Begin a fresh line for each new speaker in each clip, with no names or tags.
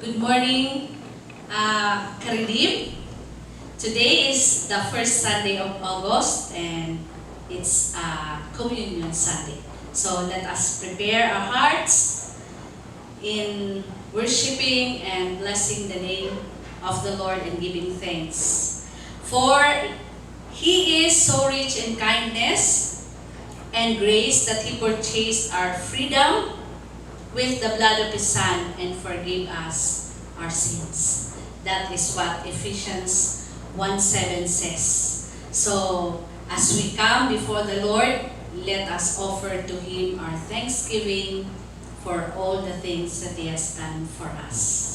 Good morning, Karidim. Today is the first Sunday of August and it's Communion Sunday. So let us prepare our hearts in worshiping and blessing the name of the Lord and giving thanks. For He is so rich in kindness and grace that He purchased our freedom with the blood of His Son and forgave us our sins. That is what Ephesians 1:7 says. So, as we come before the Lord, let us offer to Him our thanksgiving for all the things that He has done for us.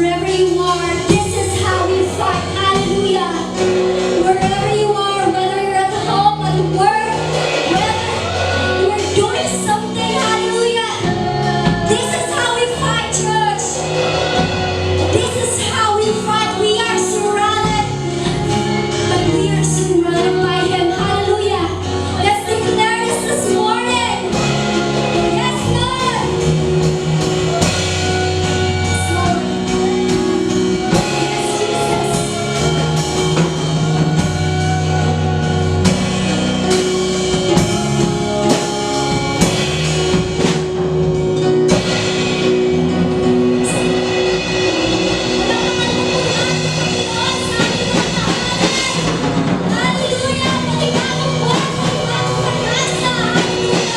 wherever you are, this is how we fight. Hallelujah. Wherever you are, whether you're at home, at work, whether you're doing something, hallelujah. This is how we fight, church. This is how we fight. We are surrounded, but we are surrounded by Him. Hallelujah. Let's declare this morning. Yes, Lord. Yes, Lord. Yes, Jesus. Hallelujah! Panibagong buwan, panibagong pag-asa. Hallelujah!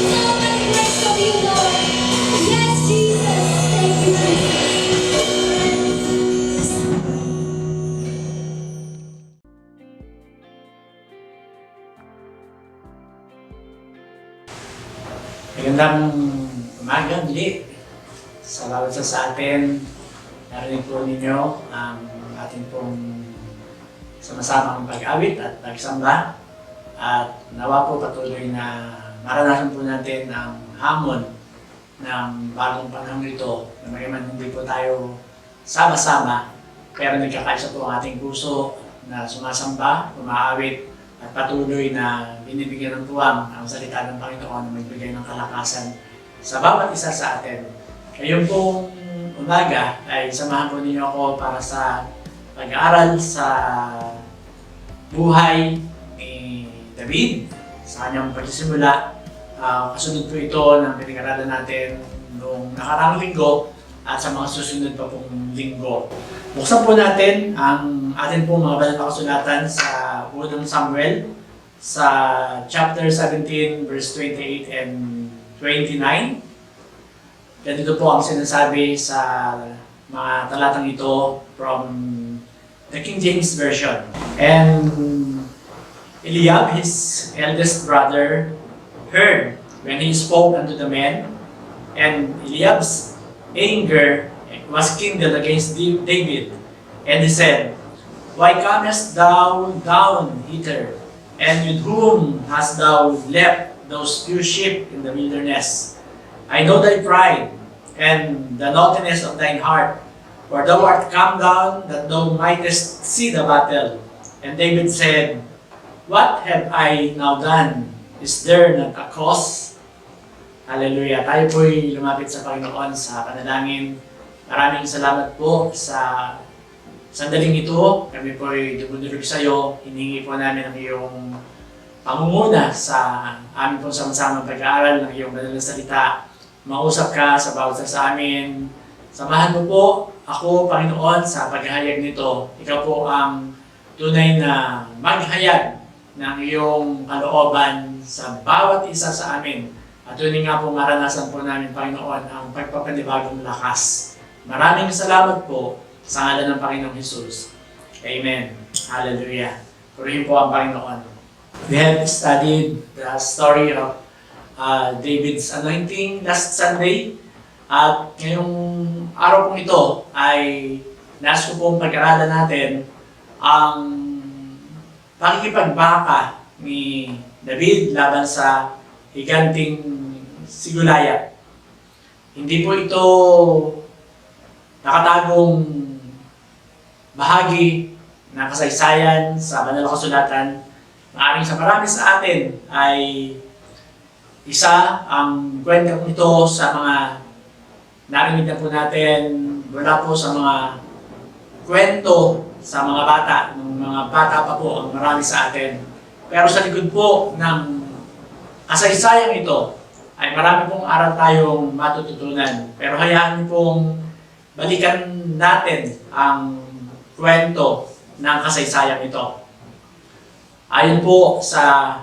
So many grace of you, Lord. Yes, Jesus. Thank you, Jesus.
Magandang umaga muli sa bawat isa sa atin. Narinig po ninyo ang ating pong sama-samang pag-awit at pagsamba. At nawa po patuloy na maranasan po natin ang hamon ng bagong panahon ito na magaman hindi po tayo sama-sama pero nagkakaisa po ang ating puso na sumasamba, umaawit at patuloy na binibigyan ng tuwang ang salita ng Panginoon na magbigay ng kalakasan sa bawat isa sa atin. Ngayon pong umaga ay samahan po ninyo ako para sa pag-aaral sa buhay ni David sa kanyang pagsisimula. Kasunod po ito ng pinag-aralan natin noong nakaraang linggo at sa mga susunod pa pong linggo. Buksan po natin ang atin pong mga banal na kasulatan sa unang Samuel sa chapter 17 verse 28 and 29. Ganito po ang sinasabi sa mga talatang ito from the King James Version. And Eliab, his eldest brother, heard when he spoke unto the men, and Eliab's anger was kindled against David. And he said, Why comest thou down hither? And with whom hast thou left those few sheep in the wilderness? I know thy pride, and the naughtiness of thine heart, for thou art come down that thou mightest see the battle. And David said, What have I now done? Is there not a cause? Hallelujah. Tayo po'y lumapit sa Panginoon sa panalangin. Maraming salamat po sa sandaling ito. Kami po'y dumudulog sa iyo. Hiningi po namin ang iyong pangunguna sa aming pong sama-samang pag-aaral ng iyong banal na salita. Mausap ka sa bawat isa sa amin. Samahan mo po ako, Panginoon, sa paghahayag nito. Ikaw po ang tunay na maghayag ng iyong kalooban sa bawat isa sa amin. At yun nga po maranasan po namin, Panginoon, ang pagpapanibagong lakas. Maraming salamat po sa ngalan ng Panginoong Jesus. Amen. Hallelujah. Purihin po ang Panginoon. We have studied the story of David's anointing last Sunday. At ngayong araw pong ito ay nais ko pong pag-aralan natin ang pakikipagbaka ni David laban sa higanting si Goliath. Hindi po ito nakatagong bahagi ng kasaysayan sa banal na kasulatan. Maaring sa marami sa atin ay isa ang kwentong ito sa mga narinig na po natin mula po sa mga kwento sa mga bata, ng mga bata pa po ang marami sa atin. Pero sa likod po ng kasaysayang ito ay marami pong aral tayong matututunan. Pero hayaan niyo pong balikan natin ang kwento ng kasaysayang ito. Ayon po sa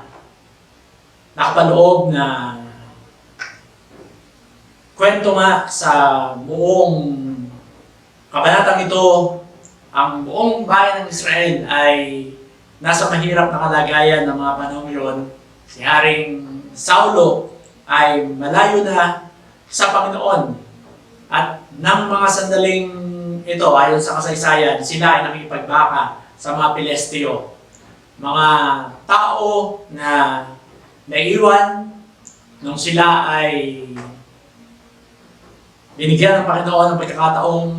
nakapaloob na kwento nga sa buong kabanatang ito, ang buong bayan ng Israel ay nasa mahirap na kalagayan ng mga panahon yun. Si Haring Saulo ay malayo na sa Panginoon. At ng mga sandaling ito, ayon sa kasaysayan, sila ay nakikipagbaka sa mga Pilisteo. Mga tao na naiwan nung sila ay binigyan ng Panginoon ng pagkakataong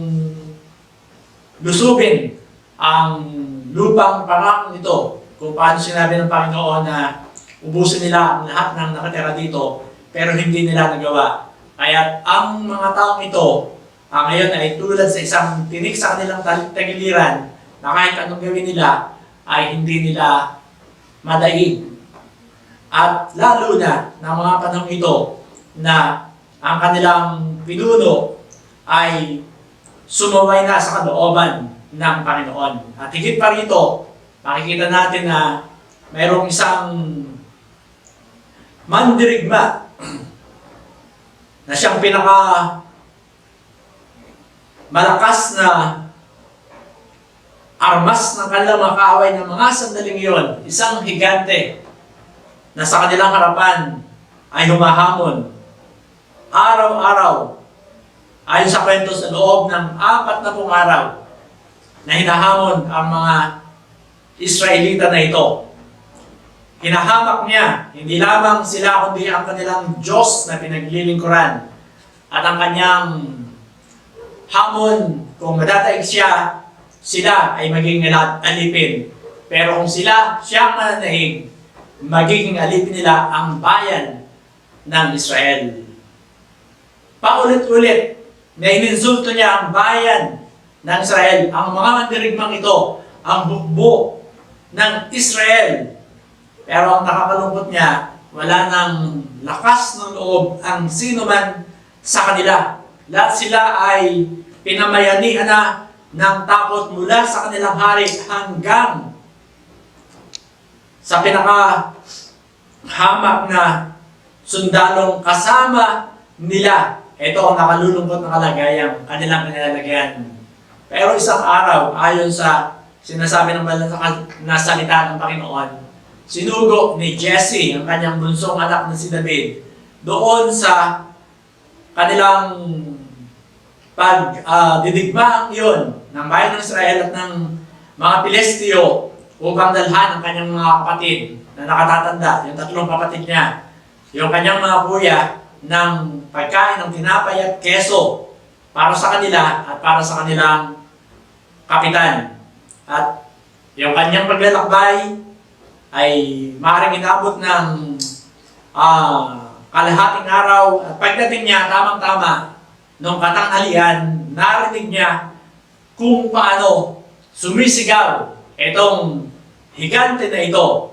lusubin ang lupang pangakong ito. Kung paano sinabi ng Panginoon na ubusin nila ang lahat ng nakatira dito, pero hindi nila nagawa. Kaya ang mga taong ito, ngayon ay tulad sa isang tinik sa kanilang tagiliran na kahit anong gawin nila ay hindi nila madaig. At lalo na ng mga panahon ito na ang kanilang pinuno ay sumaway na sa kalooban ng Panginoon. At higit pa rito, makikita natin na mayroong isang mandirigma na siyang pinaka malakas na armas ng kanilang mga kaaway ng mga sandaling iyon, isang higante na sa kanilang harapan ay humahamon araw-araw ayon sa kwento sa loob ng 40 araw na hinahamon ang mga Israelita na ito. Hinahamak niya, hindi lamang sila kundi ang kanilang Diyos na pinaglilingkuran at ang kanyang hamon kung madataig siya, sila ay magiging alipin. Pero kung siya ang mananahig, magiging alipin nila ang bayan ng Israel. Paulit-ulit na ininsulto niya ang bayan ng Israel. Ang mga mandirigmang ito, ang hukbo ng Israel. Pero ang nakakalungkot niya, wala nang lakas ng loob ang sino man sa kanila. Lahat sila ay pinamayanihan na ng takot mula sa kanilang hari hanggang sa pinakahamak na sundalong kasama nila. Ito ang nakalulungkot na kalagayang kanilang kanilalagyan. Pero isang araw, ayon sa sinasabi ng banal na salita ng Panginoon, sinugo ni Jesse, ang kanyang bunsong anak na si David, doon sa kanilang pagdidigma iyon ng bayan ng Israel at ng mga Pilisteo upang dalhan ang kanyang mga kapatid na nakatatanda, yung 3 kapatid niya, yung kanyang mga kuya, ng pagkain ng tinapay at keso para sa kanila at para sa kanilang kapitan. At yung kanyang paglalakbay ay maaaring inabot ng kalahating araw at pagdating niya tamang-tama nung katanghalian, narinig niya kung paano sumisigaw itong higante na ito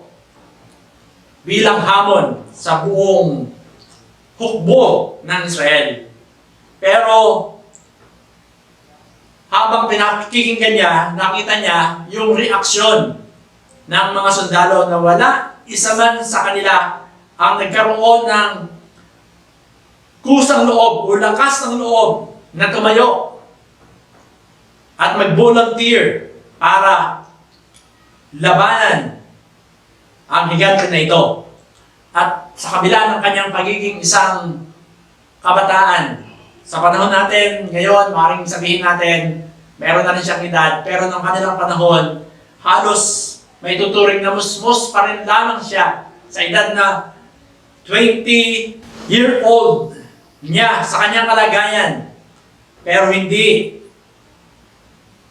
bilang hamon sa buong hukbo ng Israel. Pero habang pinakikinggan niya, nakita niya yung reaksyon ng mga sundalo na wala isa man sa kanila ang nagkaroon ng kusang loob o lakas ng loob na tumayo at mag-volunteer para labanan ang higante na ito. At sa kabila ng kanyang pagiging isang kabataan, sa panahon natin ngayon, maaaring sabihin natin, meron na rin siyang edad, pero nung kanilang panahon, halos may tuturing na musmus pa rin lamang siya sa edad na 20-year-old niya sa kanyang kalagayan. Pero hindi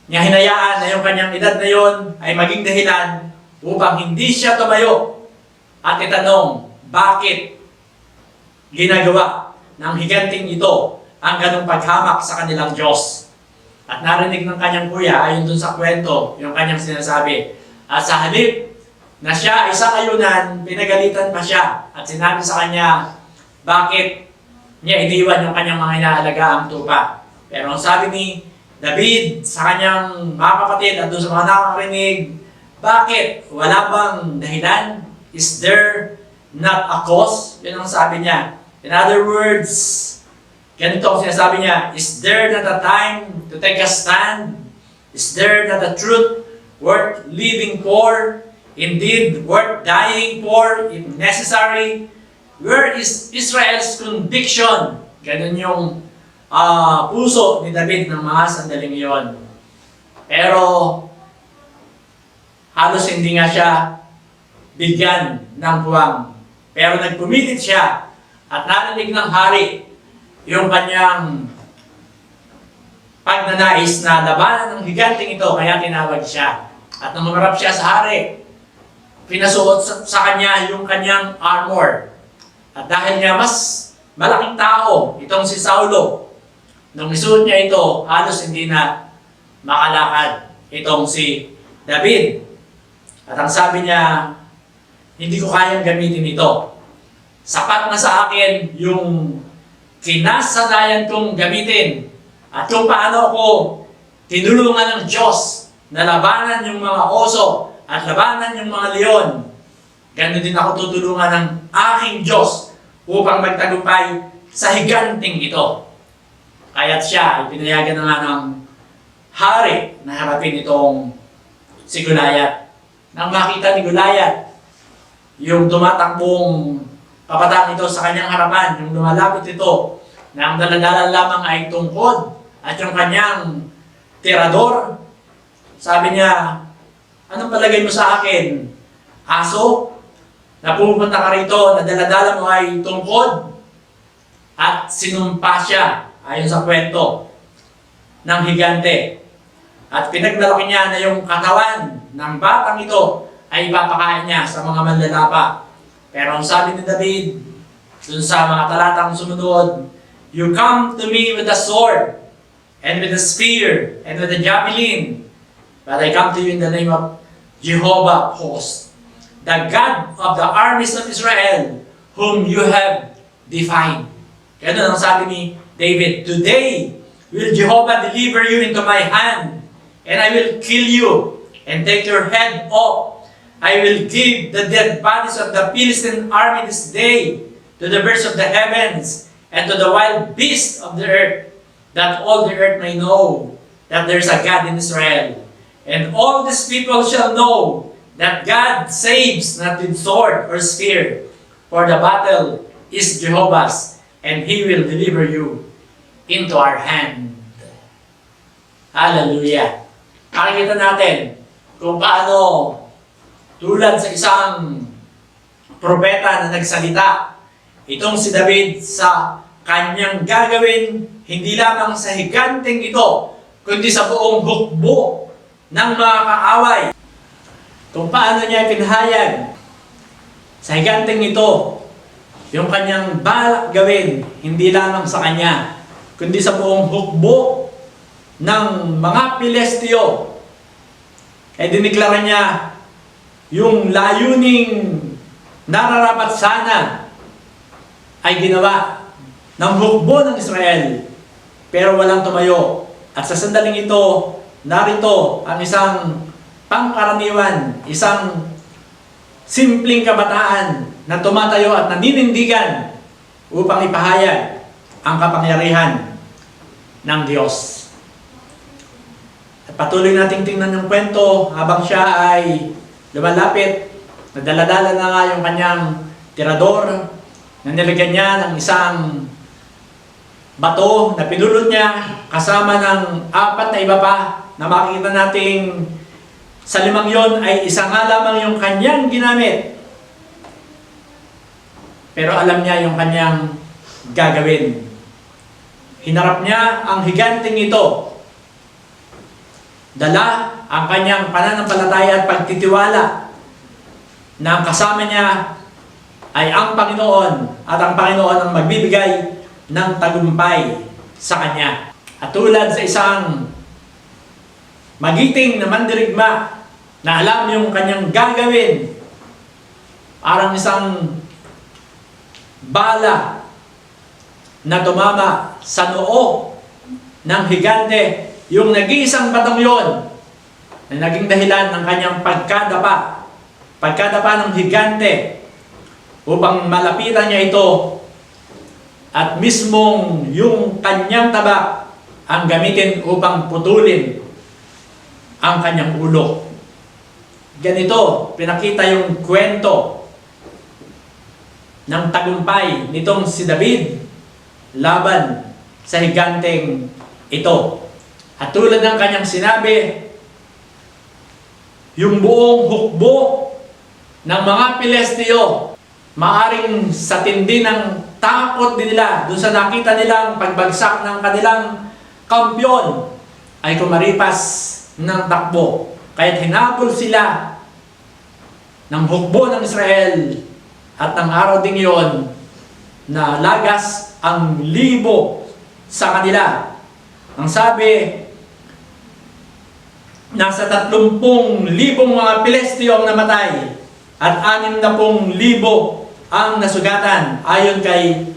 niya hinayaan na yung kanyang edad na yon ay maging dahilan upang hindi siya tumayo at itanong, bakit ginagawa ng higanting ito ang ganong paghamak sa kanilang Diyos? At narinig ng kanyang kuya, ayon dun sa kwento, yung kanyang sinasabi. At sa halip na siya ay sangayunan, pinagalitan pa siya at sinabi sa kanya, bakit niya iniwan yung kanyang mga inaalaga ang tupa. Pero ang sabi ni David sa kanyang mga kapatid at doon sa mga nakakarinig, bakit? Wala bang dahilan? Is there not a cause? Yun ang sabi niya. In other words, ganito ang sinasabi niya, is there not a time to take a stand? Is there not a truth worth living for? Indeed, worth dying for if necessary? Where is Israel's conviction? Ganun yung puso ni David ng mga sandaling iyon. Pero halos hindi nga siya bigyan ng puwang. Pero nagpumilit siya at narinig ng hari yung kanyang pagnanais na labanan ng higanting ito, kaya tinawag siya. At nang humarap siya sa hari, pinasuot sa kanya yung kanyang armor. At dahil nga mas malaking tao itong si Saulo, nung isuot niya ito, halos hindi na makalakad itong si David. At ang sabi niya, hindi ko kayang gamitin ito. Sapat na sa akin yung kinasanayan kong gamitin at kung paano ko tinulungan ng Diyos na labanan yung mga oso at labanan yung mga leon. Ganun din ako tutulungan ng aking Diyos upang magtagumpay sa higanting ito. Kaya't siya ay pinayagan na nga ng hari na harapin itong si Goliath. Nang makita ni Goliath yung tumatakbong kabataan ito sa kanyang harapan, yung lumalapit ito, na ang daladala lamang ay tungkod at yung kanyang tirador, sabi niya, anong palagay mo sa akin? Aso? Na pupunta ka rito, na daladala mo ay tungkod? At sinumpa siya, ayon sa kwento, ng higante. At pinaglalaki niya na yung katawan ng batang ito ay ipapakain niya sa mga manlalapa. Pero ang sabi ni David, dun sa mga talatang sumunod, you come to me with a sword, and with a spear, and with a javelin, but I come to you in the name of Jehovah host, the God of the armies of Israel, whom you have defied. Ganun ang sabi ni David, today will Jehovah deliver you into my hand, and I will kill you, and take your head off. I will give the dead bodies of the Philistine army this day to the birds of the heavens, and to the wild beasts of the earth, that all the earth may know that there is a God in Israel. And all these people shall know that God saves not with sword or spear, for the battle is Jehovah's, and He will deliver you into our hand. Hallelujah! Makikita natin kung paano tulad sa isang propeta na nagsalita, itong si David sa kanyang gagawin, hindi lamang sa higanting ito, kundi sa buong hukbo ng mga kaaway. Kung paano niya ipinahayag sa higanting ito, yung kanyang balak gawin, hindi lamang sa kanya, kundi sa buong hukbo ng mga Pilistyo. Ay diniklara niya yung layuning nararapat sana ay ginawa ng hukbo ng Israel, pero walang tumayo. At sa sandaling ito, narito ang isang pangkaraniwan, isang simpleng kabataan na tumatayo at naninindigan upang ipahayag ang kapangyarihan ng Diyos. At patuloy nating tingnan yung kwento habang siya ay lumalapit, nagdaladala na nga yung kanyang tirador, na nilagyan niya ng isang bato na pinulot niya kasama ng 4 na iba pa na makikita nating sa 5 yon ay isa nga lamang yung kanyang ginamit. Pero alam niya yung kanyang gagawin. Hinarap niya ang higanting ito. Dala ang kanyang pananampalataya at pagtitiwala na ang kasama niya ay ang Panginoon at ang Panginoon ang magbibigay ng tagumpay sa kanya. At tulad sa isang magiting na mandirigma na alam yung kanyang gagawin, parang isang bala na tumama sa noo ng higante, yung nag-iisang batong yon na naging dahilan ng kanyang pagkadapa ng higante upang malapitan niya ito at mismong yung kanyang tabak ang gamitin upang putulin ang kanyang ulo. Ganito, pinakita yung kwento ng tagumpay nitong si David laban sa higanteng ito. At tulad ng kanyang sinabi, yung buong hukbo ng mga Pilisteo, maaring sa tindi ng takot nila doon sa nakita nilang pagbagsak ng kanilang kampyon ay kumaripas ng takbo. Kaya't hinabol sila ng hukbo ng Israel at ng araw ding iyon na lagas ang libo sa kanila. Ang sabi, nasa 30,000 mga Pilisteo ang namatay at 60,000 ang nasugatan ayon kay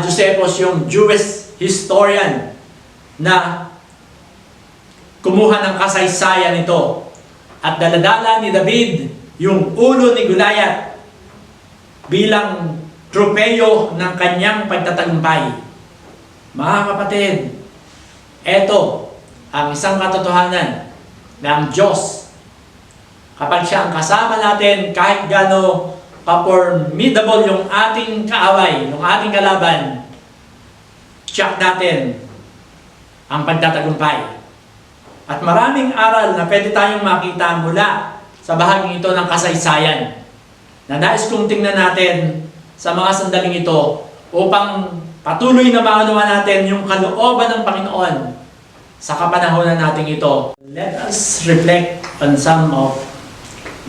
Josephus, yung Jewish historian na kumuha ng kasaysayan nito. At daladala ni David yung ulo ni Goliath bilang tropeyo ng kanyang pagtatagumpay. Mga kapatid, eto ang isang katotohanan ng Diyos. Kapag siya ang kasama natin, kahit gaano ka-formidable yung ating kaaway, yung ating kalaban, check natin ang pagtatagumpay. At maraming aral na pwede tayong makita mula sa bahaging ito ng kasaysayan na nais kong tingnan natin sa mga sandaling ito upang patuloy na maunawa natin yung kalooban ng Panginoon sa kapanahonan natin ito. Let us reflect on some of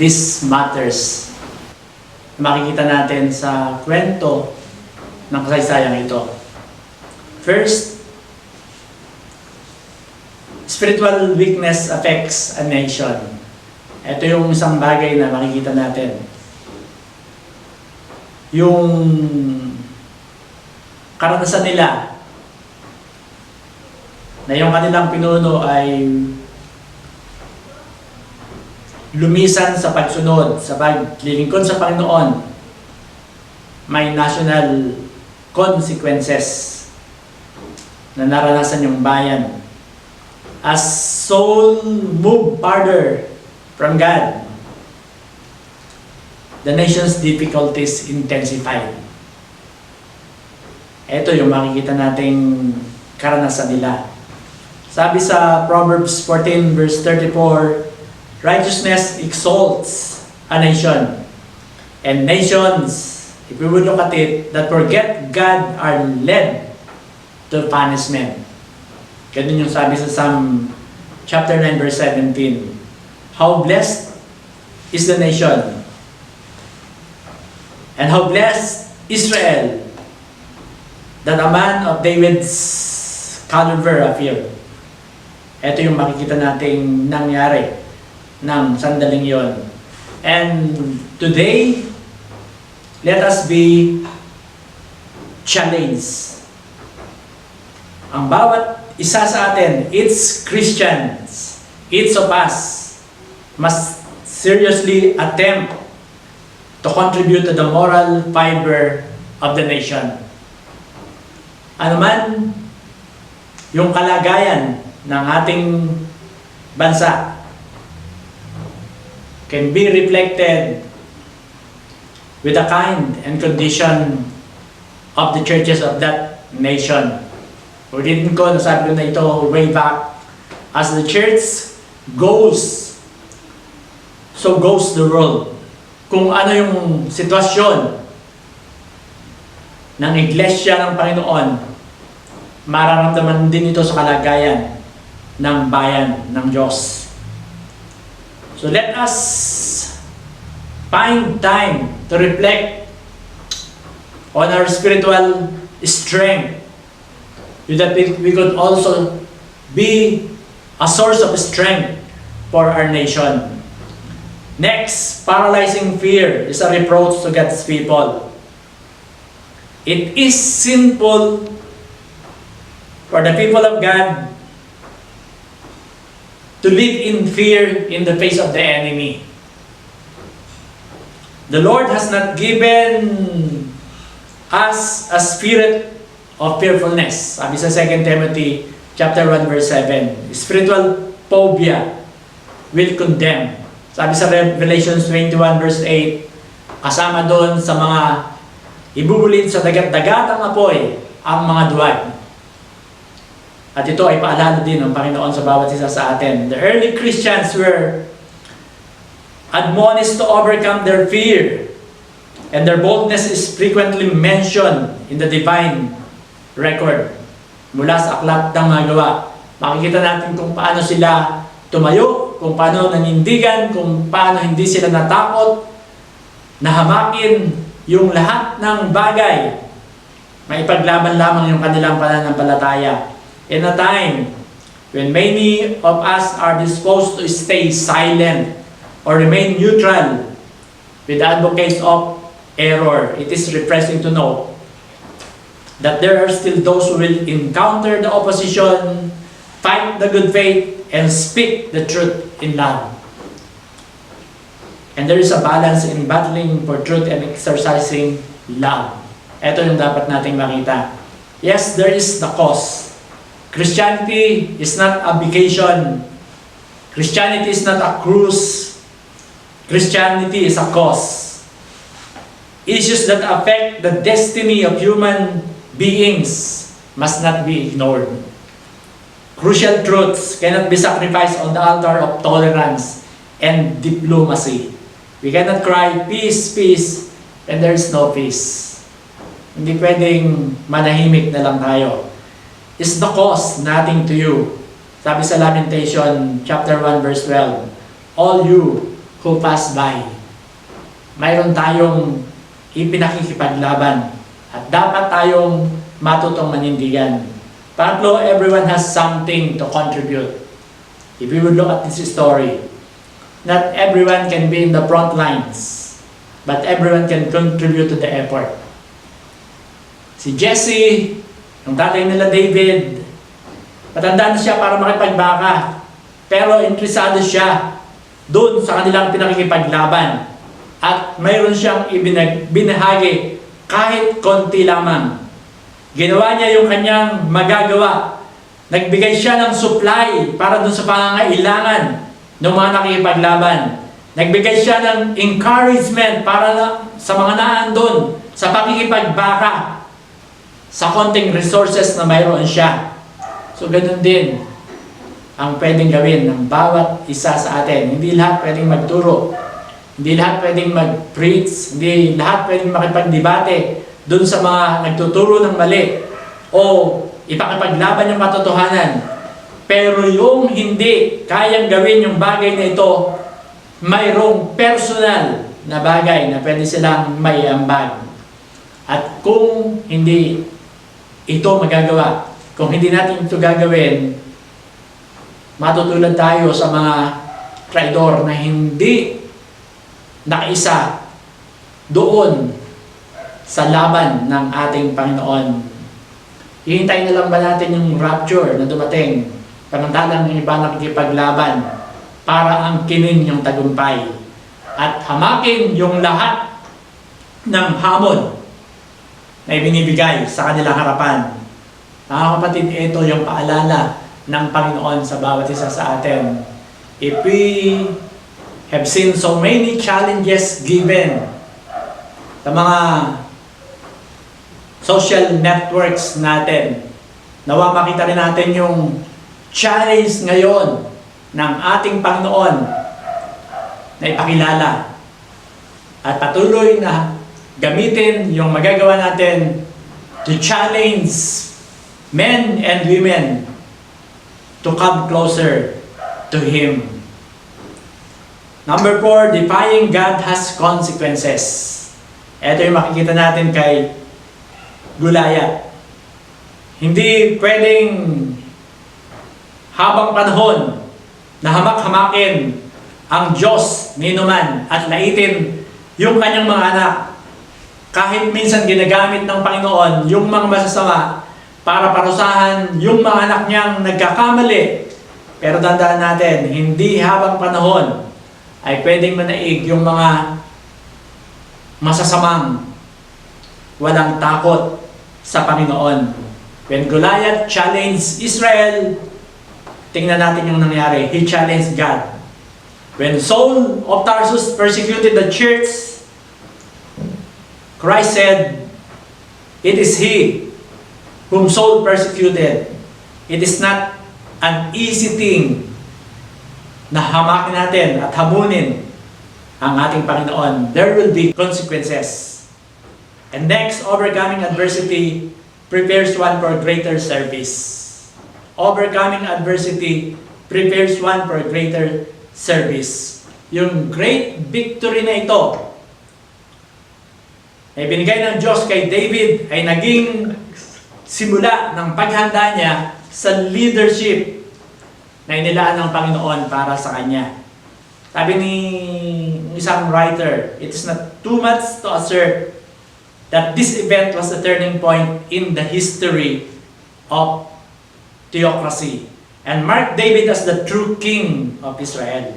these matters na makikita natin sa kwento ng kasaysayan ito. First, spiritual weakness affects a nation. Ito yung isang bagay na makikita natin. Yung karanasan nila na yung kanilang pinuno ay lumisan sa pagsunod, sa paglilingkod sa Panginoon, may national consequences na naranasan yung bayan. As soul moved farther from God, the nation's difficulties intensified. Ito yung makikita nating karanasan nila. Sabi sa Proverbs 14 verse 34, righteousness exalts a nation, and nations, if we would look at it, that forget God are led to punishment. Ganun yung sabi sa Psalm chapter 9 verse 17. How blessed is the nation, and how blessed Israel, that a man of David's caliber appeared. Ito yung makikita nating nangyari ng sandaling yon. And today, let us be challenged. Ang bawat isa sa atin, it's Christians, each of us must seriously attempt to contribute to the moral fiber of the nation. Ano man yung kalagayan ng ating bansa can be reflected with the kind and condition of the churches of that nation. Ulitin ko, nasabi ko na ito way back. As the church goes, so goes the world. Kung ano yung sitwasyon ng iglesia ng Panginoon, mararamdaman din ito sa kalagayan ng bayan ng Diyos. So let us find time to reflect on our spiritual strength, so that we could also be a source of strength for our nation. Next, paralyzing fear is a reproach to God's people. It is sinful for the people of God to live in fear in the face of the enemy. The Lord has not given us a spirit of fearfulness. Sabi sa 2 Timothy chapter 1 verse 7, spiritual phobia will condemn. Sabi sa Revelation 21 verse 8, kasama doon sa mga ibubulid sa dagat-dagatang apoy ang mga duwag. At ito ay paalala din ng Panginoon sa bawat isa sa atin. The early Christians were admonished to overcome their fear, and their boldness is frequently mentioned in the divine record. Mula sa aklat ng mga gawa, makikita natin kung paano sila tumayo, kung paano nanindigan, kung paano hindi sila natakot, nahamakin yung lahat ng bagay. Maipaglaban lamang yung kanilang pananampalataya. In a time when many of us are disposed to stay silent or remain neutral with advocates of error, it is refreshing to know that there are still those who will encounter the opposition, fight the good faith, and speak the truth in love. And there is a balance in battling for truth and exercising love. Ito yung dapat nating makita. Yes, there is the cost. Christianity is not a vacation. Christianity is not a cruise. Christianity is a cause. Issues that affect the destiny of human beings must not be ignored. Crucial truths cannot be sacrificed on the altar of tolerance and diplomacy. We cannot cry, peace, peace, and there is no peace. Hindi pwedeng manahimik na lang tayo. Is the cost nothing to you? Sabi sa Lamentation chapter 1 verse 12, all you who pass by. Mayroon tayong ipinakikipaglaban at dapat tayong matutong manindigan. Pangatlo, everyone has something to contribute. If we would look at this story, not everyone can be in the front lines, but everyone can contribute to the effort. Si Jesse, yung tatay nila David, matanda na siya para makipagbaka. Pero interesado siya doon sa kanilang pinakikipaglaban. At mayroon siyang binahagi kahit konti lamang. Ginawa niya yung kanyang magagawa. Nagbigay siya ng supply para doon sa pangangailangan ng mga nakikipaglaban. Nagbigay siya ng encouragement para sa mga naandun sa pakikipagbaka sa konting resources na mayroon siya. So, ganun din ang pwedeng gawin ng bawat isa sa atin. Hindi lahat pwedeng magturo. Hindi lahat pwedeng mag-preach. Hindi lahat pwedeng makipagdebate dun sa mga nagtuturo ng mali o ipakipaglaban yung katotohanan. Pero yung hindi kayang gawin yung bagay na ito, mayroong personal na bagay na pwede silang maiambag. At kung hindi ito magagawa, kung hindi natin ito gagawin, matutulad tayo sa mga traidor na hindi nakaisa doon sa laban ng ating Panginoon. Hihintayin na lang ba natin yung rapture na dumating, samantalang yung iba nakikipaglaban para angkinin yung tagumpay at hamakin yung lahat ng hamon na ibinibigay sa kanilang harapan. Mga kapatid, ito yung paalala ng Panginoon sa bawat isa sa atin. If we have seen so many challenges given sa mga social networks natin, nawa makita rin natin yung challenge ngayon ng ating Panginoon na ipakilala at patuloy na gamitin yung magagawa natin to challenge men and women to come closer to Him. Number 4, defying God has consequences. Ito yung makikita natin kay Goliath. Hindi pwedeng habang panahon na hamak-hamakin ang Diyos ni Numan at laitin yung kanyang mga anak. Kahit minsan ginagamit ng Panginoon yung mga masasama para parusahan yung mga anak niyang nagkakamali. Pero tandaan natin, hindi habang panahon ay pwedeng manaig yung mga masasamang walang takot sa Panginoon. When Goliath challenged Israel, tingnan natin yung nangyari. He challenged God. When Saul of Tarsus persecuted the church, Christ said, "It is he whom Saul persecuted, It is not an easy thing na hamakin natin at hamunin ang ating Panginoon. There will be consequences. And next, overcoming adversity prepares one for greater service. Overcoming adversity prepares one for greater service. Yung great victory na ito ay binigay ng Diyos kay David ay naging simula ng paghanda niya sa leadership na inilaan ng Panginoon para sa kanya. Sabi ni isang writer, it is not too much to assert that this event was a turning point in the history of theocracy and marked David as the true king of Israel,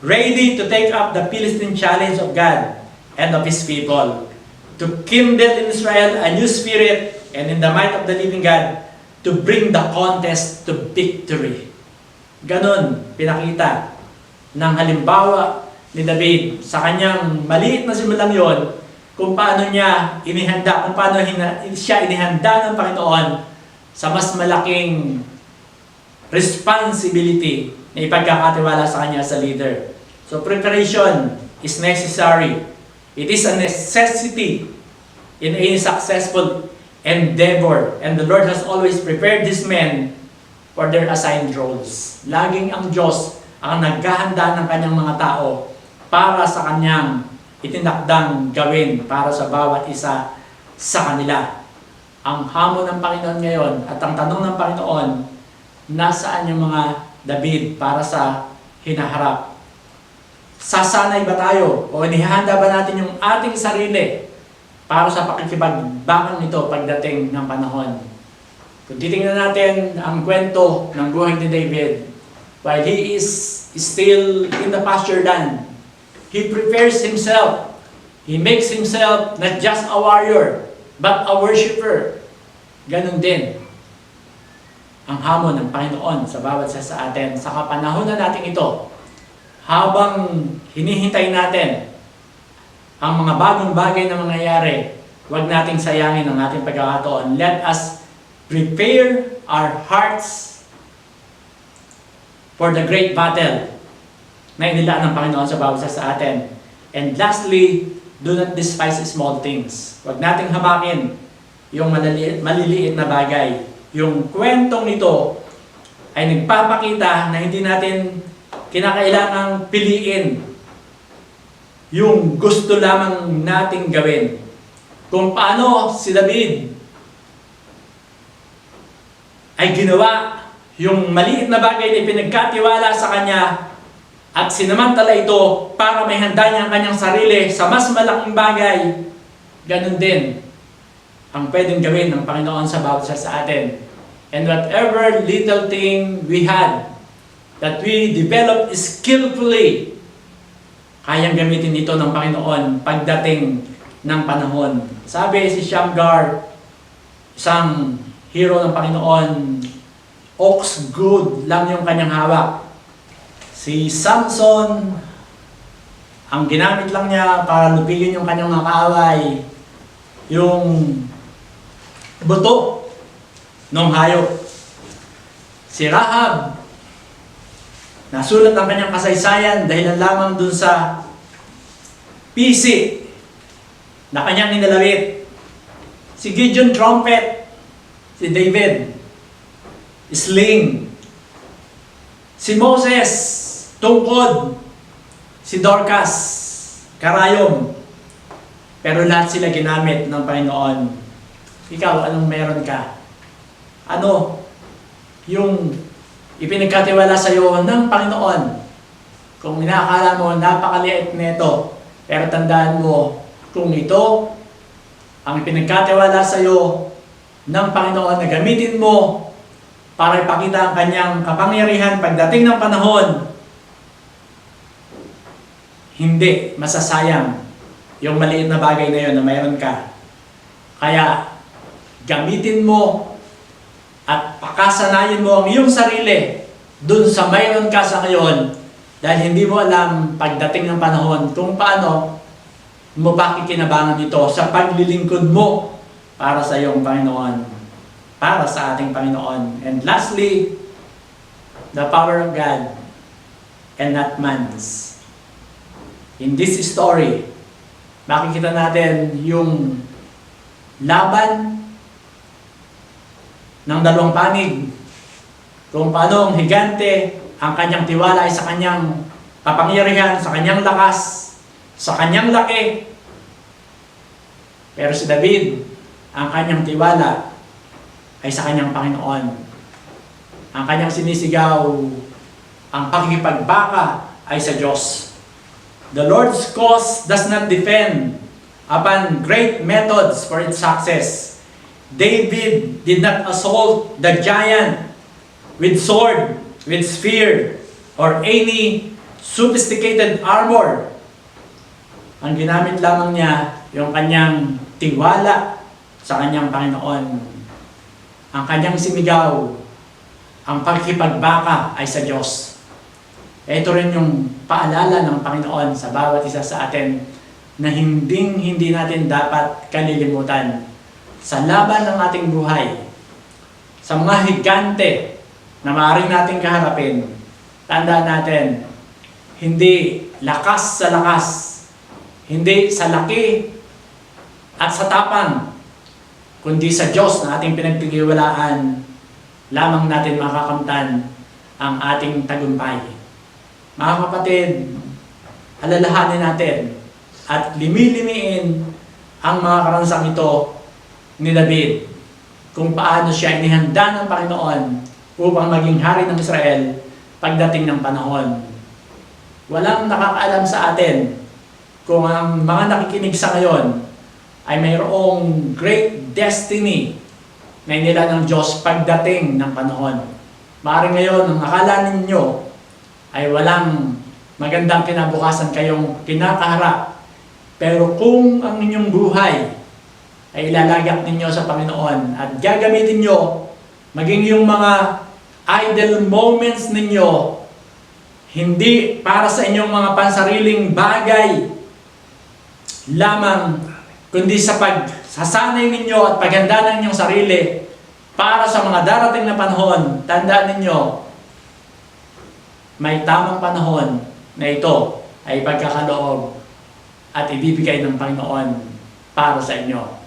ready to take up the Philistine challenge of God and of His people, to kindle in Israel a new spirit and in the might of the living God, to bring the contest to victory. Ganon pinakita ng halimbawa ni David sa kanyang maliit na simulang yon, kung paano niya inihanda, kung paano siya inihanda ng Panginoon sa mas malaking responsibility na ipagkakatiwala sa kanya sa leader. So preparation is necessary. It is a necessity in any successful endeavor. And the Lord has always prepared these men for their assigned roles. Laging ang Diyos ang naghahanda ng kanyang mga tao para sa kanyang itinakdang gawin para sa bawat isa sa kanila. Ang hamon ng Panginoon ngayon at ang tanong ng Panginoon, nasaan yung mga David para sa hinaharap? Sasanay ba tayo o inihanda ba natin yung ating sarili para sa pakikipagbangan nito pagdating ng panahon? Kung titingnan natin ang kwento ng buhay ni David, while he is still in the pasture land, he prepares himself. He makes himself not just a warrior, but a worshiper. Ganon din ang hamon ng Panginoon sa bawat isa sa atin. Sa kapanahonan natin ito, habang hinihintay natin ang mga bagong bagay na mangyayari, huwag nating sayangin ang ating pagkakataon. Let us prepare our hearts for the great battle na inilaan ng Panginoon sa bawat isa sa atin. And lastly, do not despise small things. Huwag nating hamakin yung maliliit na bagay. Yung kwentong ito ay nagpapakita na hindi natin kinakailangang piliin yung gusto lamang nating gawin. Kung paano si David ay ginawa yung maliit na bagay na pinagkatiwala sa kanya at sinamantala ito para may handa niya ang kanyang sarili sa mas malaking bagay, ganun din ang pwedeng gawin ng Panginoon sa bawat isa sa atin. And whatever little thing we had that we developed skillfully, kayang gamitin ito ng Panginoon pagdating ng panahon. Sabi si Shamgar, isang hero ng Panginoon, ox good lang yung kanyang hawak. Si Samson, ang ginamit lang niya para lupigin yung kanyang mga kaaway, yung buto ng hayop. Si Rahab, nasulat ang kanyang kasaysayan dahil lamang dun sa pisi na kanyang ninalawit. Si Gideon, trumpet. Si David, sling. Si Moses, tungkod. Si Dorcas, karayom. Pero lahat sila ginamit ng Panginoon. Ikaw, anong meron ka? Ano yung ipinagkatiwala sa iyo ng Panginoon? Kung inaakala mo, napakaliit nito. Pero tandaan mo, kung ito ang ipinagkatiwala sa iyo ng Panginoon na gamitin mo para ipakita ang kanyang kapangyarihan pagdating ng panahon, hindi masasayang yung maliit na bagay na yun na mayroon ka. Kaya gamitin mo at pakasanayin mo ang iyong sarili dun sa mayroon ka sa ngayon, dahil hindi mo alam pagdating ng panahon kung paano mo pakikinabangan ito sa paglilingkod mo para sa iyong Panginoon. para sa ating Panginoon. And lastly, the power of God and not man's. In this story, makikita natin yung laban ng dalawang panig, kung paano ang higante, ang kanyang tiwala ay sa kanyang kapangyarihan, sa kanyang lakas, sa kanyang laki. Pero si David, ang kanyang tiwala ay sa kanyang Panginoon. Ang kanyang sinisigaw, ang pakikipagbaka ay sa Diyos. The Lord's cause does not depend upon great methods for its success. David did not assault the giant with sword, with spear, or any sophisticated armor. Ang ginamit lamang niya yung kanyang tiwala sa kanyang Panginoon. Ang kanyang sinigaw, ang pagkipagbaka ay sa Diyos. Ito rin yung paalala ng Panginoon sa bawat isa sa atin na hindi natin dapat kalilimutan sa laban ng ating buhay, sa mga higante na maaaring nating kaharapin. Tandaan natin, hindi lakas sa lakas, hindi sa laki at sa tapang, kundi sa Diyos na ating pinagtitiwalaan, lamang natin makakamtan ang ating tagumpay. Mga kapatid, alalahanin natin at limilimiin ang mga karansang ito ni David, kung paano siya inihanda ng Panginoon upang maging hari ng Israel pagdating ng panahon. Walang nakakaalam sa atin kung ang mga nakikinig sa ngayon ay mayroong great destiny na inila ng Diyos pagdating ng panahon. Maaaring ngayon, ang akala ninyo ay walang magandang kinabukasan kayong kinakaharap. Pero kung ang inyong buhay ay ilalagak ninyo sa Panginoon at gagamitin nyo, maging yung mga idle moments ninyo, hindi para sa inyong mga pansariling bagay lamang, kundi sa pagsasanay ninyo at paghanda ng inyong sarili para sa mga darating na panahon. Tandaan ninyo, may tamang panahon na ito ay pagkakaloob at ibibigay ng Panginoon para sa inyo.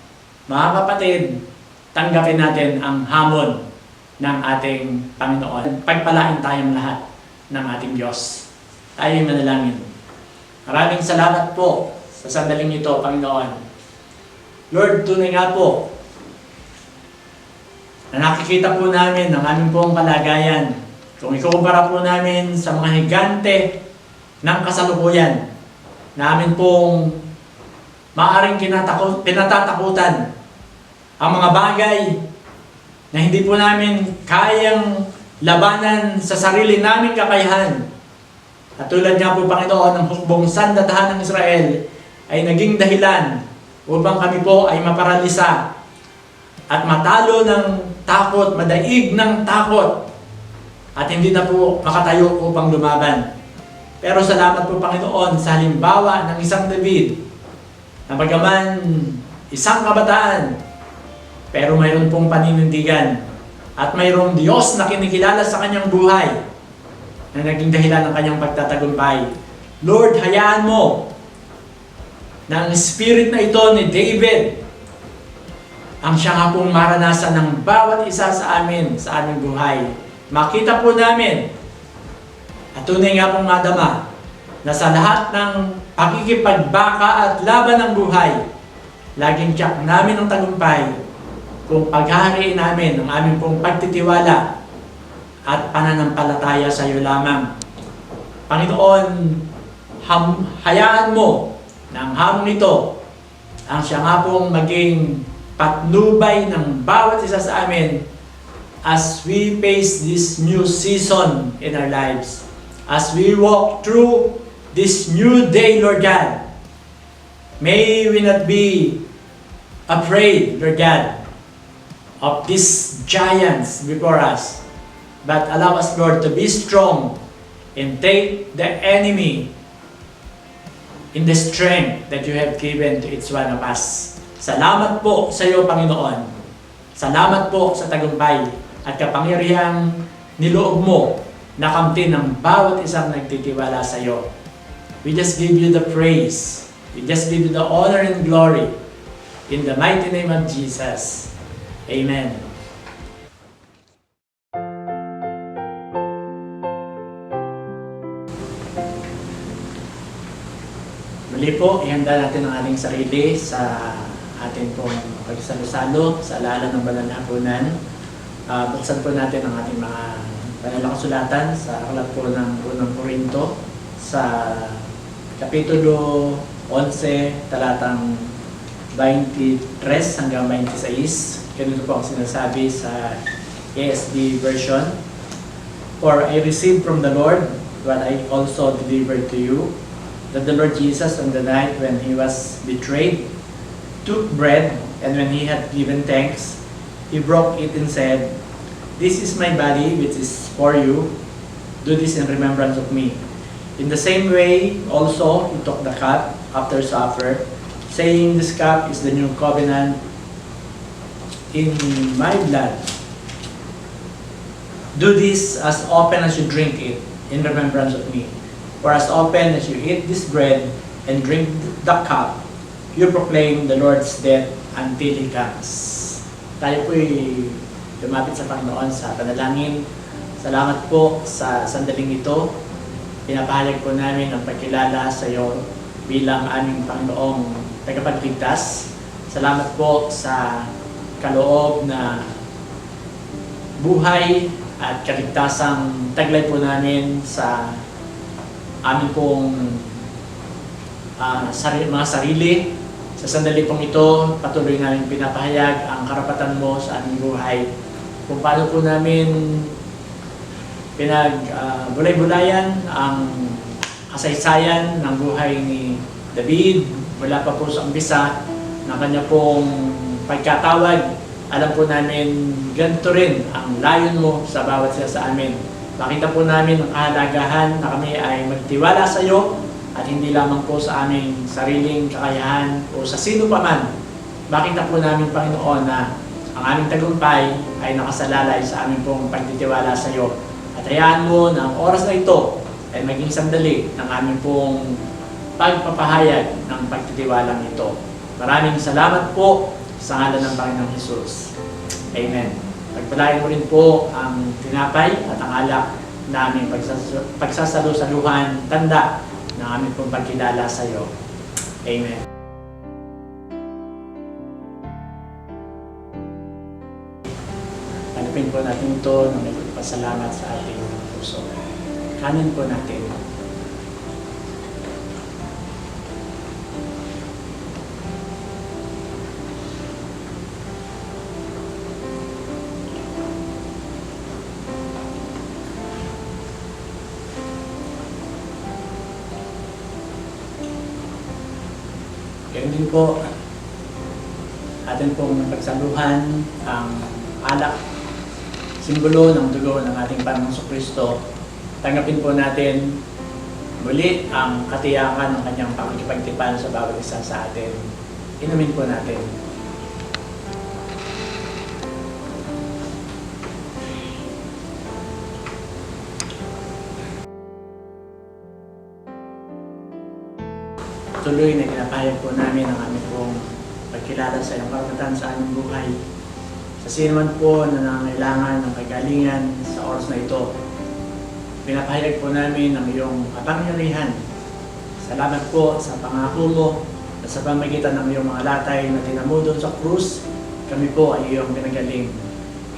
Mga kapatid, tanggapin natin ang hamon ng ating Panginoon. Pagpalain tayong lahat ng ating Diyos. Tayo'y manalangin. Maraming salamat po sa sandaling ito, Panginoon. Lord, tunay nga po na nakikita po namin ang aming pong kalagayan. Kung ikukumpara po namin sa mga higante ng kasalukuyan, namin pong maaaring kinatatakutan ang mga bagay na hindi po namin kayang labanan sa sarili naming kakayahan. At tulad nga po, Panginoon, ng hukbong sandatahan ng Israel ay naging dahilan upang kami po ay maparalisa at matalo ng takot, madaig ng takot, at hindi na po makatayo upang lumaban. Pero salamat po, Panginoon, sa halimbawa ng isang David na bagaman isang kabataan, pero mayroon pong paninindigan at mayroong Diyos na kinikilala sa kanyang buhay na naging dahilan ng kanyang pagtatagumpay. Lord, hayaan mo na ang spirit na ito ni David ang siya nga pong maranasan ng bawat isa sa amin, sa aming buhay. Makita po namin at tunay nga pong madama na sa lahat ng pakikipagbaka at laban ng buhay, laging tiyak namin ang tagumpay kung paghahariin namin ang aming pong pagtitiwala at pananampalataya sa iyo lamang. Panginoon, hayaan mo na ang hamon ito ang siya nga pong maging patnubay ng bawat isa sa amin as we face this new season in our lives. As we walk through this new day, Lord God, may we not be afraid, Lord God, of these giants before us, but allow us, Lord, to be strong and take the enemy in the strength that you have given to each one of us. Salamat po sa iyo, Panginoon. Salamat po sa tagumpay at kapangyarihang niloob mo na kamtin ng bawat isang nagtitiwala sa iyo. We just give you the praise. We just give you the honor and glory. In the mighty name of Jesus. Amen. Muli po, ihanda natin ang ating sarili sa ating pong pagsalo-salo sa alaala ng banal na hapunan. Buksan po natin ang ating mga banal na kasulatan sa aklat po ng Unang Korinto sa Kapitulo 11, talatang 23 hanggang 26. Ganito po ang sinasabi sa ESV version. For I received from the Lord what I also delivered to you, that the Lord Jesus on the night when he was betrayed took bread, and when he had given thanks, he broke it and said, "This is my body which is for you. Do this in remembrance of me." In the same way also he took the cup after supper, saying, "This cup is the new covenant in my blood. Do this as often as you drink it in remembrance of me. For as often as you eat this bread and drink the cup, you proclaim the Lord's death until He comes." Tayo po'y lumapit sa Panginoon sa panalangin. Salamat po sa sandaling ito. Pinapahayag po namin ang pagkilala sa iyo bilang aming Panginoong tagapagligtas. Salamat po sa kaloob na buhay at kaligtasang taglay po namin sa amin pong mga sarili. Sa sandali pong ito, patuloy namin pinapahayag ang karapatan mo sa aming buhay. Kung paano po namin bulay-bulayan ang kasaysayan ng buhay ni David mula pa po sa umpisa ng kanya pong pagkatawag. Alam po namin ganito rin ang layon mo sa bawat isa sa amin. Makita po namin ang kahalagahan na kami ay magtiwala sa iyo at hindi lamang po sa aming sariling kakayahan o sa sino pa man. Makita po namin, Panginoon, na ang aming tagumpay ay nakasalalay sa aming pong pagtitiwala sa iyo. At hayaan mo na ang oras na ito ay maging sandali ng aming pong pagpapahayag ng pagtitiwalang ito. Maraming salamat po sa ngalan ng Panginoong Hesus. Amen. Pagpalain mo rin po ang tinapay at ang alak na aming pagsasalusaluhan, tanda ng aming pong pagkilala sa iyo. Amen. Tanggapin po natin ito ng may pasalamat sa ating puso. Kanin po natin. Ganyan din po, atin pong pagsaluhan ang alak, simbolo ng dugo ng ating Panginoong Kristo. Tanggapin po natin muli ang katiyakan ng kanyang pakikipagtipan sa bawat isa sa atin. Inumin po natin. Tuloy na pinapahayag po namin ang aming pong pagkilala sa iyong karapatan sa aming buhay. Sa sino man po na nangangailangan ng kagalingan sa oras na ito, pinapahayag po namin ang iyong kapangyarihan. Salamat po sa pangako mo na sa pamagitan ng iyong mga latay na tinamudon sa krus, kami po ay iyong pinagaling.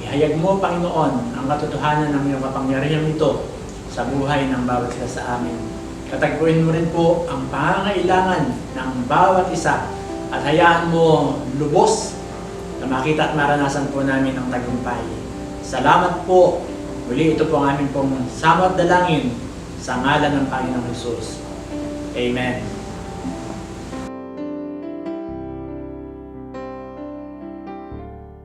Ihayag mo, Panginoon, ang katotohanan ng iyong kapangyarihan ito sa buhay ng bawat isa sa amin. Katagpuin mo rin po ang pangangailangan ng bawat isa at hayaan mo lubos na makita at maranasan po namin ang tagumpay. Salamat po. Muli ito po ang aming pong samot dalangin sa ngalan ng Panginoong Hesus. Amen.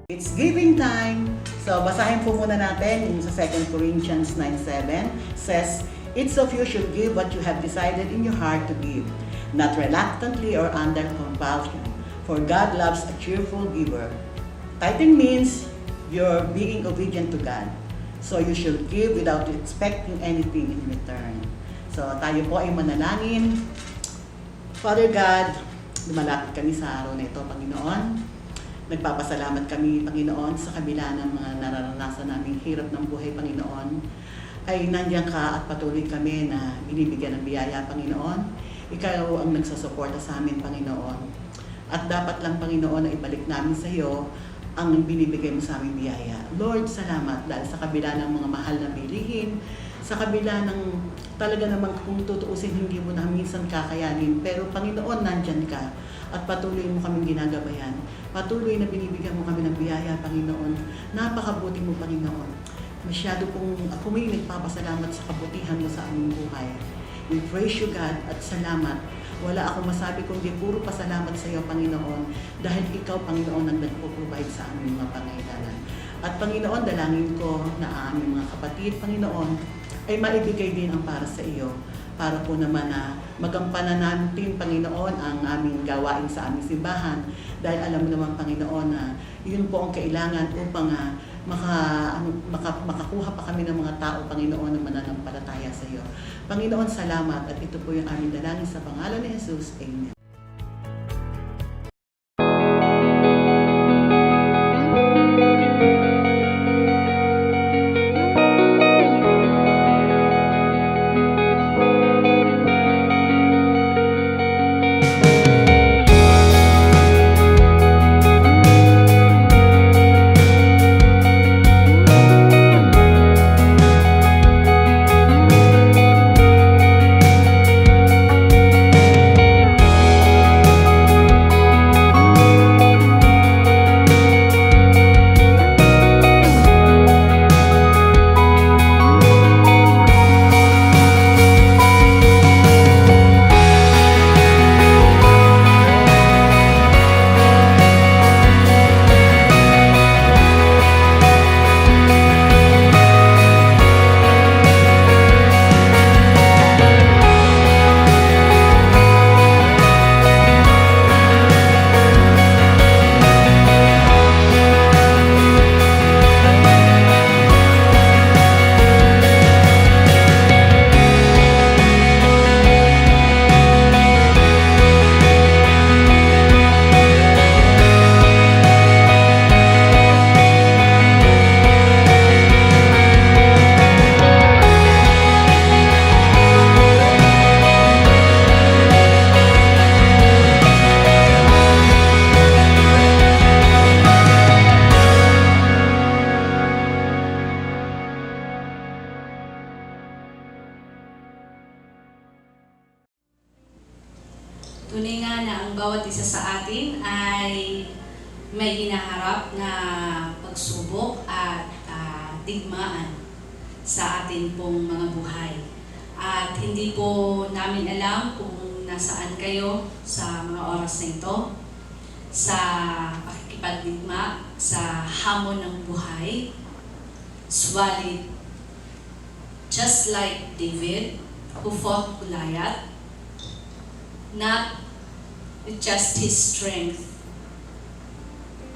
It's giving time. So, basahin po muna natin yung sa 2 Corinthians 9:7 says, "Each of you should give what you have decided in your heart to give, not reluctantly or under compulsion, for God loves a cheerful giver." Tithing means you're being obedient to God. So you should give without expecting anything in return. So tayo po ay manalangin. Father God, lumalapit kami sa araw na ito, Panginoon. Nagpapasalamat kami, Panginoon, sa kabila ng mga nararanasan naming hirap ng buhay, Panginoon. Ay nandiyan ka at patuloy kami na binibigyan ng biyaya, Panginoon. Ikaw ang nagsusuporta sa amin, Panginoon. At dapat lang, Panginoon, na ibalik namin sa iyo ang binibigay mo sa aming biyaya. Lord, salamat dahil sa kabila ng mga mahal na bilihin, sa kabila ng talaga namang kung tutuusin hindi mo na minsan kakayanin, pero Panginoon, nandyan ka at patuloy mo kaming ginagabayan. Patuloy na binibigyan mo kami ng biyaya, Panginoon. Napakabuti mo, Panginoon. Masyado pong ako may nagpapasalamat sa kabutihan mo sa aming buhay. We praise you, God, at salamat. Wala akong masabi kundi puro pasalamat sa iyo, Panginoon, dahil ikaw, Panginoon, ang nagpo-provide sa aming mga pangailangan. At Panginoon, dalangin ko na ang aming mga kapatid, Panginoon, ay maibigay din ang para sa iyo. Para po naman na magampanan natin, Panginoon, ang aming gawain sa aming simbahan. Dahil alam mo naman, Panginoon, na yun po ang kailangan upang makakuha pa kami ng mga tao, Panginoon, na mananampalataya sa iyo. Panginoon, salamat at ito po yung aming dalangin sa pangalan ni Jesus. Amen.
Tunay nga na ang bawat isa sa atin ay may hinaharap na pagsubok at digmaan sa atin pong mga buhay. At hindi po namin alam kung nasaan kayo sa mga oras na ito, sa pakikipagdigma, sa hamon ng buhay. Subalit, just like David, who fought Goliath, not with just his strength,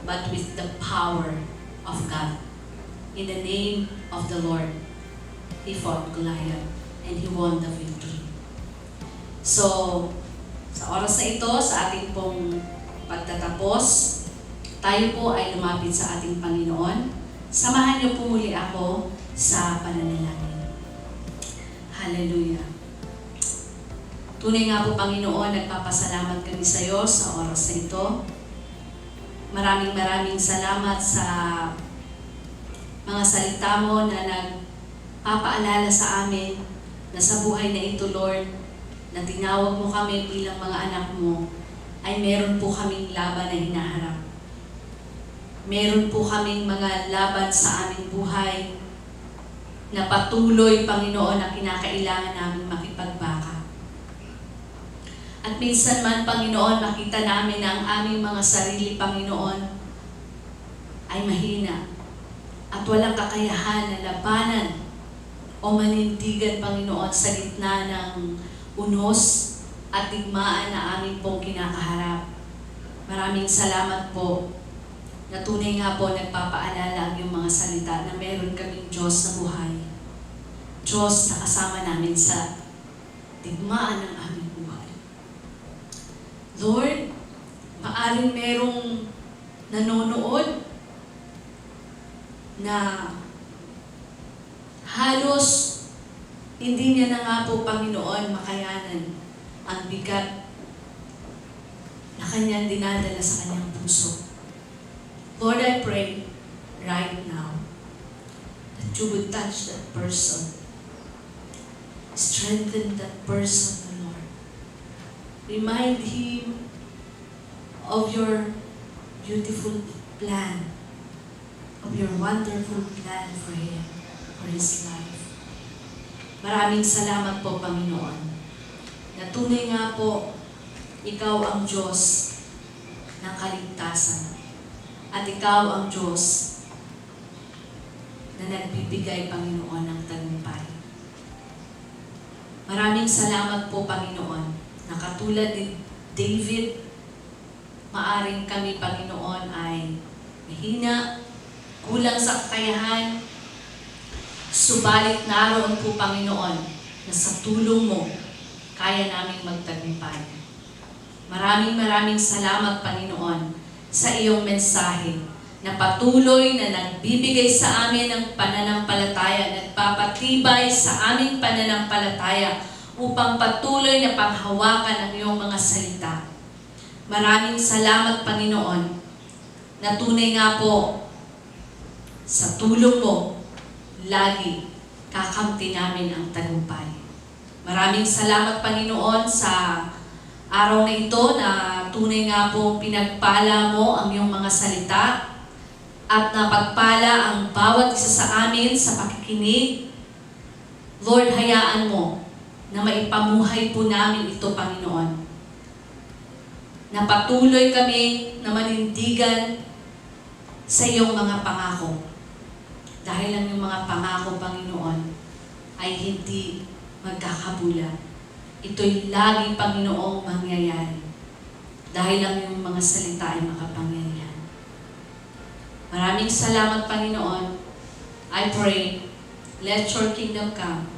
but with the power of God. In the name of the Lord, he fought Goliath and he won the victory. So, sa oras na ito, sa ating pong pagtatapos, tayo po ay lumapit sa ating Panginoon. Samahan niyo po muli ako sa pananalangin. Hallelujah. Tunay nga po, Panginoon, nagpapasalamat kami sa iyo sa oras na ito. Maraming salamat sa mga salita mo na nagpapaalala sa amin na sa buhay na ito, Lord, na tinawag mo kami bilang mga anak mo, ay meron po kaming laban na hinaharap. Meron po kaming mga laban sa aming buhay na patuloy, Panginoon, na kinakailangan namin makipagbaka. At minsan man, Panginoon, makita namin na ang aming mga sarili, Panginoon, ay mahina at walang kakayahan na labanan o manindigan, Panginoon, sa gitna ng unos at digmaan na aming pong kinakaharap. Maraming salamat po na na tunay nga po nagpapaalala ang iyong mga salita na meron kaming Diyos na buhay. Diyos na kasama namin sa digmaan ng aming buhay. Lord, maaring merong nanonood na halos hindi niya na nga po, Panginoon, makayanan ang bigat na kanyang dinadala sa kanyang puso. Lord, I pray right now that you would touch that person. Strengthen that person, Lord. Remind him of your beautiful plan, of your wonderful plan for him, for his life. Maraming salamat po, Panginoon, na tunay nga po, ikaw ang Diyos ng kaligtasan. At ikaw ang Diyos na nagbibigay, Panginoon, ng tagumpay. Maraming salamat po, Panginoon, na katulad ni David, maaring kami, Panginoon, ay mahina, kulang sa kakayahan, subalit naroon po, Panginoon, na sa tulong mo, kaya naming magtagumpay. Maraming salamat, Panginoon, sa iyong mensahe na patuloy na nagbibigay sa amin ng pananampalataya, nagpapatibay sa aming pananampalataya upang patuloy na panghawakan ang iyong mga salita. Maraming salamat, Panginoon, na tunay nga po sa tulong mo, lagi kakamti namin ang tagumpay. Maraming salamat, Panginoon, sa araw na ito na tunay nga po pinagpala mo ang iyong mga salita at napagpala ang bawat isa sa amin sa pakikinig. Lord, hayaan mo na maipamuhay po namin ito, Panginoon. Na patuloy kami na manindigan sa iyong mga pangako. Dahil ang iyong mga pangako, Panginoon, ay hindi magkakabulan. Ito'y lagi, Panginoong, mangyayari. Dahil ang iyong mga salita ay makapangyarihan. Maraming salamat, Panginoon. I pray, let your kingdom come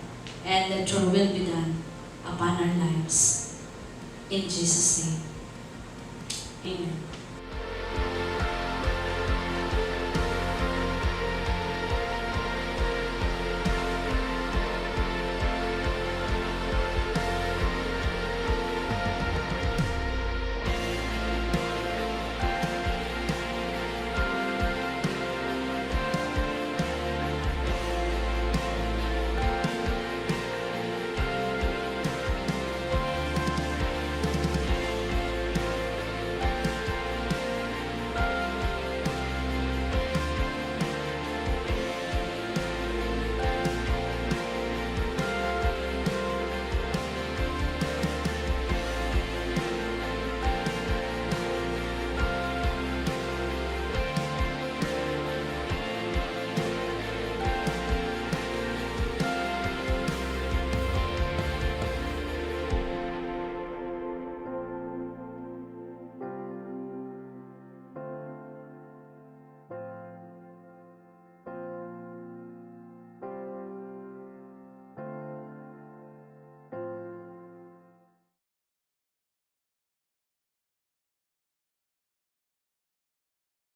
and let your will be done upon our lives. In Jesus' name. Amen.